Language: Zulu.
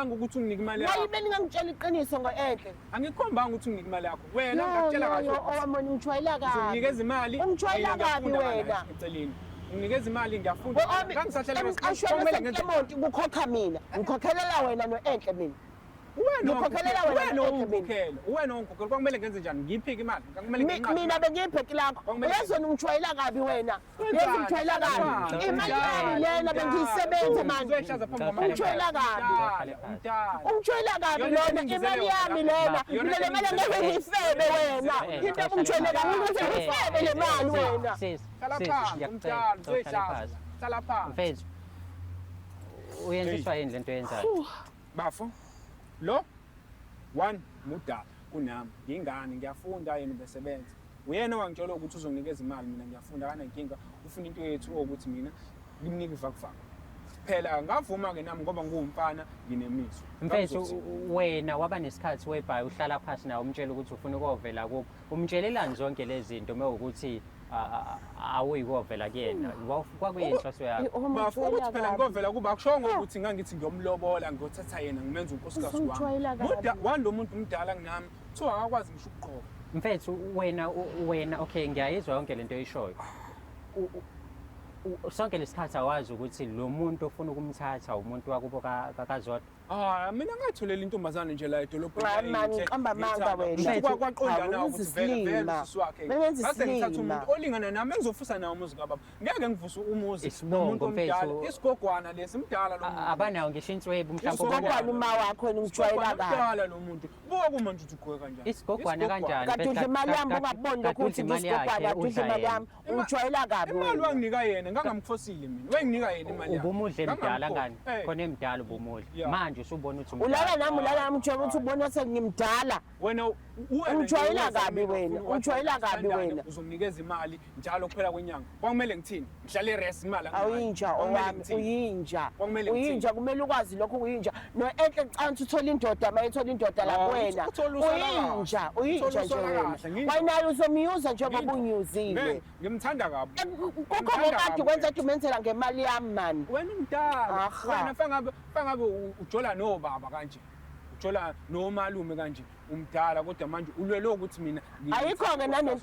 Angikhombanga ukuthi unginike imali yakho. Why beningangitshela iqiniso ngo-Enhle? Angikhombanga ukuthi unginike imali yakho. Wena ngakutshela kahle. Owamona ungijwayela kabi. Unikeza imali. Ungijwayela kabi wena. Eceleni. Unginikeza imali ngiyafunda. Ngangisahlala emqashweni kukhokha mina. Ngikhokhelela wena no-Enhle mina. Ngikhokhelela wena ongikhokhela. Wena ongikhokhela kwamele ngenze njani? Ngiyiphike imali. Mina bengiyibheki lakho. Uyazona ungijwayela kabi wena. Uyazona ungijwayela kabi. Imali yami lena bengiyisebenza manje. Ungijwayela kabi. Ungijwayela kabi lona imali yami lena. Mina le mali ngeke ngiyifebe wena. Into ungijwayela kabi ukuthi ngiyifebe le mali wena. Hlala phansi umntana uzoyishaza. Hlala phansi. Mfethu. Uyenziswa yini lento oyenzayo? Bafo. Lo one mudala kunami ngingane ngiyafunda yena besebenza uyena wangitshela ukuthi uzonginikeza imali mina ngiyafunda kana inkinga ufuna into yethu ukuthi mina ngimnike ivakufaka phela ngavuma ke nami ngoba ngumfana nginemiso. Mfethu wena waba nesikhathi webhayi uhlala phansi nawe umtshela ukuthi ufuna ukovela kubo umtshelelani zonke lezi zinto mewukuthi awuyikovela kuyena kwakuyinhloso yakho. Bafo ukuthi phela ngovela kuba akushongo ukuthi ngangithi ngiyomlobola ngiyothatha yena ngimenza unkosikazi wami. Wando umuntu umdala kunami kuthiwa akakwazi ngisho ukuqoqa. Mfethu wena okay ngiyayizwa yonke lento oyishoyo. Sonke lesikhathi awazi ukuthi lo muntu ofuna ukumthatha umuntu wakubo kaZodwa. Mina ngatholela intombazane nje la edolobheni. Manje uqamba amanga wena. Kwaqonda nawe ukuthi vele siswakhe. Base ngithatha umuntu olingana nami engizofusa nawo umuzi kababa. Ngeke ngivuse umuzi umuntu omdala. Isigogwana lesi mdala lo muntu. Abanawo ngisho inswebu mhlawumbe Isigogwana uma wakho ungijwayela kabi. Mdala lo muntu. Buka kuma nje ukuthi ugwe kanjani. Isigogwana kanjani? Kade udla imali yami ungaboni lokho ukuthi isigogwana udla imali yami. Ungijwayela kabi wena. Imali wanginika yena ngangamkhosile mina. Wenginika yena imali yami. Ubumudle mdala ngani? Khona emdala ubumudle. Manje usubona ukuthi ulala nami utshela ukuthi ubona sengimdala. Wena ungijwayela kabi wena. Ungijwayela kabi wena. Uzonginikeza imali njalo kuphela kwenyanga. Kwamele ngithini? Ngihlale rest imali angani. Awuyinja owami, uyinja. Uyinja kumele ukwazi lokho uyinja. No-Enhle ngicanga uthola indoda mayithola indoda la kuwena. Uyinja nje wena. Wena uzomyuza njengoba unyuzile. Ngimthanda kabi. Kukho ngokade kwenza dumenzela ngemali yami man. Wena umdala. Wena fangabe ujola nobaba kanje. Ujola nomalume kanje umdala kodwa manje ulwele ukuthi mina ayikho ke nanento